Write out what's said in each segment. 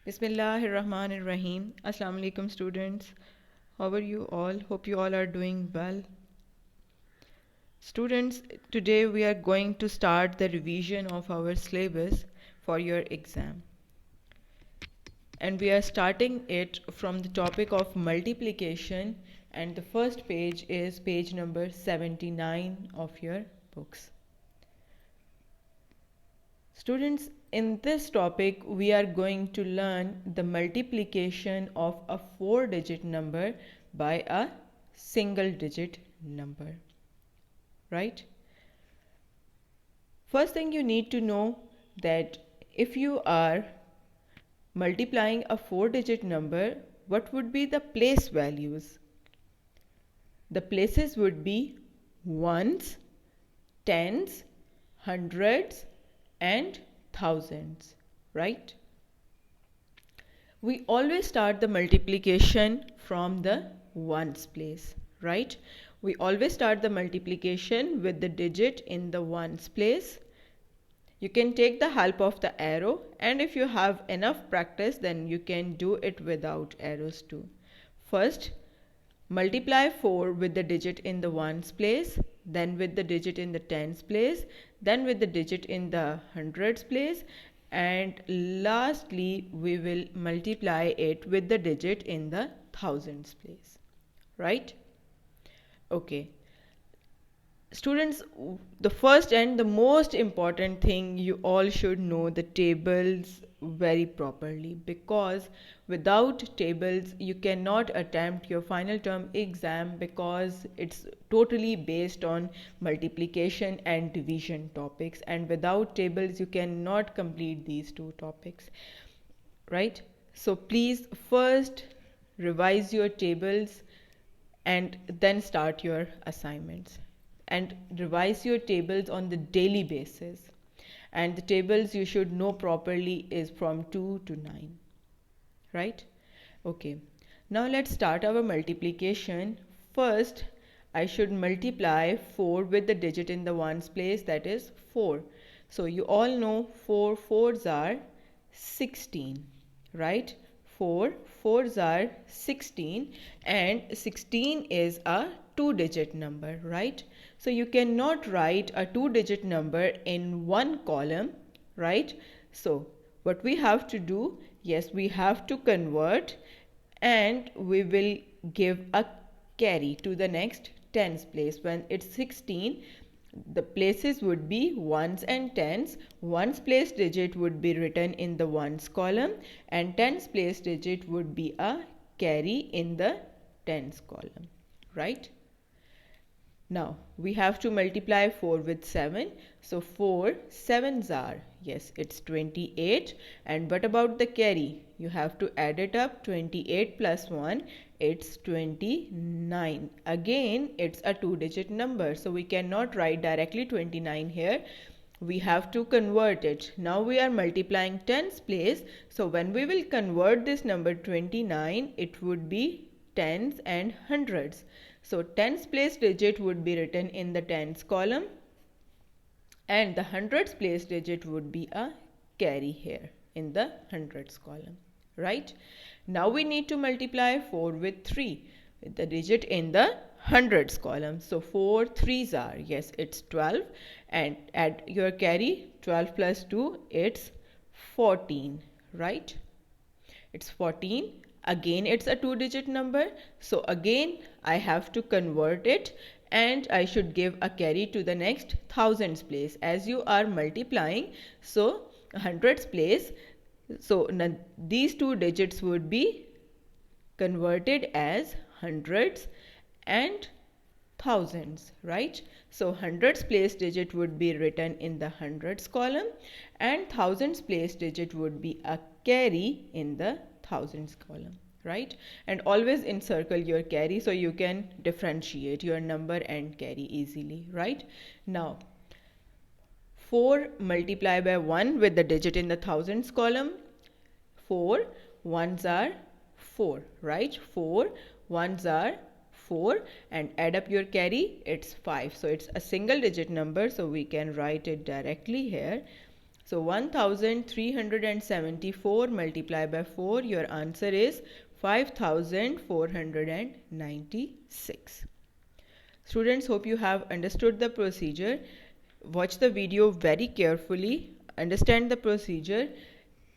Bismillahirrahmanirrahim. Assalamu alaikum students. How are you all? Hope you all are doing well. Students, today we are going to start the revision of our syllabus for your exam. And we are starting it from the topic of multiplication, and the first page is page number 79 of your books. Students, in this topic, we are going to learn the multiplication of a 4-digit number by a single-digit number. Right? First thing you need to know that if you are multiplying a 4-digit number, what would be the place values? The places would be ones, tens, hundreds, and thousands, right? We always start the multiplication from the ones place, right? We always start the multiplication with the digit in the ones place. You can take the help of the arrow, and if you have enough practice, then you can do it without arrows too. First, multiply 4 with the digit in the ones place, then with the digit in the tens place, then with the digit in the hundreds place, and lastly we will multiply it with the digit in the thousands place. Right? Okay. Students, the first and the most important thing, you all should know the tables very properly, because without tables you cannot attempt your final term exam, because it's totally based on multiplication and division topics, and without tables you cannot complete these two topics, right? So please first revise your tables and then start your assignments, and revise your tables on the daily basis. And the tables you should know properly is from 2 to 9, right? Okay, now let's start our multiplication. First, I should multiply 4 with the digit in the ones place, that is 4. So you all know 4 fours are 16, right? 4 fours are 16, and 16 is a 2-digit number, right? So you cannot write a 2-digit number in one column, right? So what we have to do, yes, we have to convert, and we will give a carry to the next tens place. When it's 16, the places would be ones and tens. Ones place digit would be written in the ones column, and tens place digit would be a carry in the tens column, right? Now we have to multiply 4 with 7. So 4 sevens are, yes, it's 28. And what about the carry? You have to add it up. 28 plus 1, it's 29. Again, it's a 2-digit number, so we cannot write directly 29 here. We have to convert it. Now we are multiplying tens place. So when we will convert this number 29, it would be tens and hundreds. So tens place digit would be written in the tens column, and the hundreds place digit would be a carry here in the hundreds column, right? Now we need to multiply 4 with 3 with the digit in the hundreds column. So 4 threes are, yes, it's 12, and add your carry. 12 plus 2, it's 14, right? It's 14. Again, it's a 2-digit number. So again, I have to convert it, and I should give a carry to the next thousands place. As you are multiplying, so hundreds place. So these two digits would be converted as hundreds and thousands, right? So hundreds place digit would be written in the hundreds column, and thousands place digit would be a carry in the thousands column, right? And always encircle your carry so you can differentiate your number and carry easily, right? Now 4 multiply by 1 with the digit in the thousands column. 4 ones are 4, right? 4 ones are 4, and add up your carry, it's 5. So it's a single digit number, so we can write it directly here. So 1374 multiplied by 4, your answer is 5496. Students, hope you have understood the procedure. Watch the video very carefully, understand the procedure,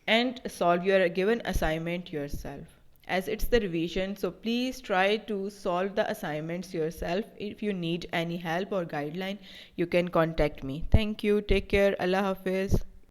and solve your given assignment yourself. As it's the revision, so please try to solve the assignments yourself. If you need any help or guideline, you can contact me. Thank you. Take care. Allah Hafiz.